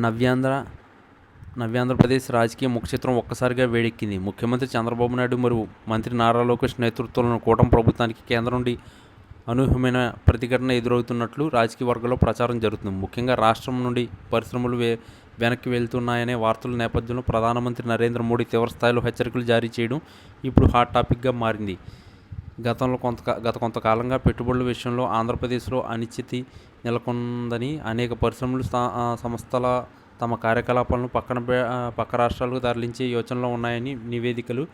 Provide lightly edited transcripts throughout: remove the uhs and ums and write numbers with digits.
నవ్యాంధ్ర నవ్యాంధ్రప్రదేశ్ రాజకీయ ముఖచిత్రం ఒక్కసారిగా వేడెక్కింది. ముఖ్యమంత్రి చంద్రబాబు నాయుడు మరియు మంత్రి నారా లోకేష్ నేతృత్వంలోని కూటమి ప్రభుత్వానికి కేంద్రం నుండి అనూహ్యమైన ప్రతిఘటన ఎదురవుతున్నట్లు రాజకీయ వర్గాల్లో ప్రచారం జరుగుతుంది. ముఖ్యంగా రాష్ట్రం నుండి పరిశ్రమలు వెనక్కి వెళ్తున్నాయనే వార్తల నేపథ్యంలో ప్రధానమంత్రి నరేంద్ర మోడీ తీవ్రస్థాయిలో హెచ్చరికలు జారీ చేయడం ఇప్పుడు హాట్ టాపిక్గా మారింది. గత కొంతకాలంగా పెట్టుబడుల విషయంలో ఆంధ్రప్రదేశ్లో అనిశ్చితి నెలకొందని, అనేక పరిశ్రమలు సంస్థల తమ కార్యకలాపాలను పక్క రాష్ట్రాలకు తరలించే యోచనలో ఉన్నాయని నివేదికలు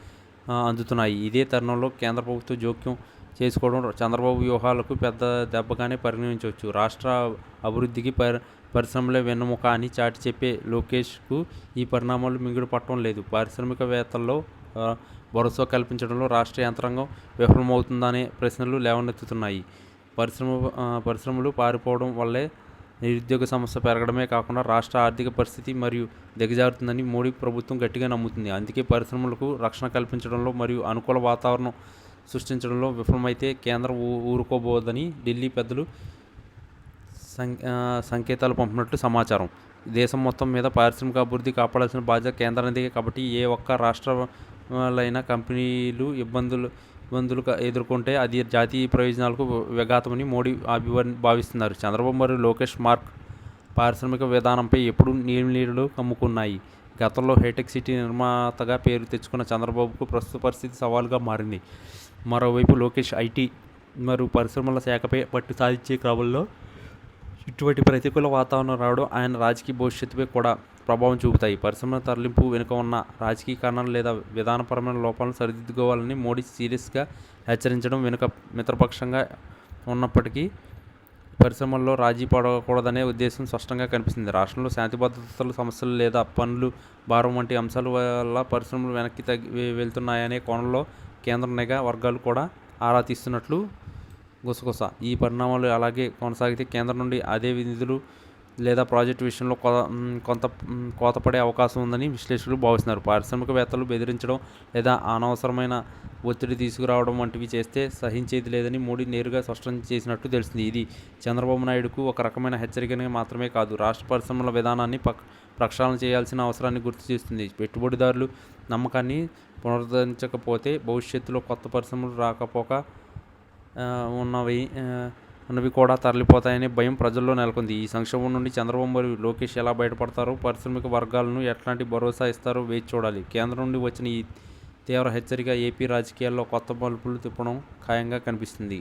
అందుతున్నాయి. ఇదే తరుణంలో కేంద్ర ప్రభుత్వం జోక్యం చేసుకోవడం చంద్రబాబు వ్యూహాలకు పెద్ద దెబ్బగానే పరిగణించవచ్చు. రాష్ట్ర అభివృద్ధికి పరిశ్రమలే వెన్నెముక అని చాటి చెప్పే లోకేష్కు ఈ పరిణామాలు మింగుడు పట్టడం లేదు. పారిశ్రామికవేత్తల్లో భరోసా కల్పించడంలో రాష్ట్ర యంత్రాంగం విఫలమవుతుందనే ప్రశ్నలు లేవనెత్తుతున్నాయి. పరిశ్రమలు పారిపోవడం వల్లే నిరుద్యోగ సమస్య పెరగడమే కాకుండా రాష్ట్ర ఆర్థిక పరిస్థితి మరియు దిగజారుతుందని మోడీ ప్రభుత్వం గట్టిగా నమ్ముతుంది. అందుకే పరిశ్రమలకు రక్షణ కల్పించడంలో మరియు అనుకూల వాతావరణం సృష్టించడంలో విఫలమైతే కేంద్రం ఊరుకోబోదని ఢిల్లీ పెద్దలు సంకేతాలు పంపినట్లు సమాచారం. దేశం మొత్తం మీద పారిశ్రామిక అభివృద్ధి కాపాడాల్సిన బాధ్యత కేంద్రానిదే కాబట్టి ఏ ఒక్క రాష్ట్రాలైన కంపెనీలు ఇబ్బందులు ఎదుర్కొంటే అది జాతీయ ప్రయోజనాలకు విఘాతమని మోడీ భావిస్తున్నారు. చంద్రబాబు మరియు లోకేష్ పారిశ్రామిక విధానంపై ఎప్పుడు నీళ్ళు కమ్ముకున్నాయి. గతంలో హైటెక్ సిటీ నిర్మాతగా పేరు తెచ్చుకున్న చంద్రబాబుకు ప్రస్తుత పరిస్థితి సవాలుగా మారింది. మరోవైపు లోకేష్ ఐటీ మరియు పరిశ్రమల శాఖపై పట్టు సాధించే క్రమంలో ఇటువంటి ప్రతికూల వాతావరణం రావడం ఆయన రాజకీయ భవిష్యత్తుపై కూడా ప్రభావం చూపుతాయి. పరిశ్రమల తరలింపు వెనుక ఉన్న రాజకీయ కారణాలు లేదా విధానపరమైన లోపాలను సరిదిద్దుకోవాలని మోడీ సీరియస్గా హెచ్చరించడం వెనుక మిత్రపక్షంగా ఉన్నప్పటికీ పరిశ్రమల్లో రాజీ పడకూడదనే ఉద్దేశం స్పష్టంగా కనిపిస్తుంది. రాష్ట్రంలో శాంతి భద్రతల సమస్యలు లేదా పన్నులు భారం వంటి అంశాల వల్ల పరిశ్రమలు వెనక్కి వెళ్తున్నాయనే కోణంలో కేంద్ర నిఘా వర్గాలు కూడా ఆరా తీస్తున్నట్లు గుసగుస. ఈ పరిణామాలు అలాగే కొనసాగితే కేంద్రం నుండి అదే నిధులు లేదా ప్రాజెక్టు విషయంలో కొంత కోతపడే అవకాశం ఉందని విశ్లేషకులు భావిస్తున్నారు. పారిశ్రామికవేత్తలు బెదిరించడం లేదా అనవసరమైన ఒత్తిడి తీసుకురావడం వంటివి చేస్తే సహించేది లేదని మోడీ నేరుగా స్పష్టం చేసినట్టు తెలిసింది. ఇది చంద్రబాబు నాయుడుకు ఒక రకమైన హెచ్చరికగా మాత్రమే కాదు, రాష్ట్ర పరిశ్రమల విధానాన్ని ప్రక్షాళన చేయాల్సిన అవసరాన్ని గుర్తు చేస్తుంది. పెట్టుబడిదారులు నమ్మకాన్ని పునరుద్ధరించకపోతే భవిష్యత్తులో కొత్త పరిశ్రమలు రాకపోక ఉన్నవి కూడా తరలిపోతాయనే భయం ప్రజల్లో నెలకొంది. ఈ సంక్షోభం నుండి చంద్రబాబు మరియు లోకేష్ ఎలా బయటపడతారో, పారిశ్రామిక వర్గాలను ఎట్లాంటి భరోసా ఇస్తారో వేచి చూడాలి. కేంద్రం నుండి వచ్చిన ఈ తీవ్ర హెచ్చరిక ఏపీ రాజకీయాల్లో కొత్త మలుపులు తిప్పడం ఖాయంగా కనిపిస్తుంది.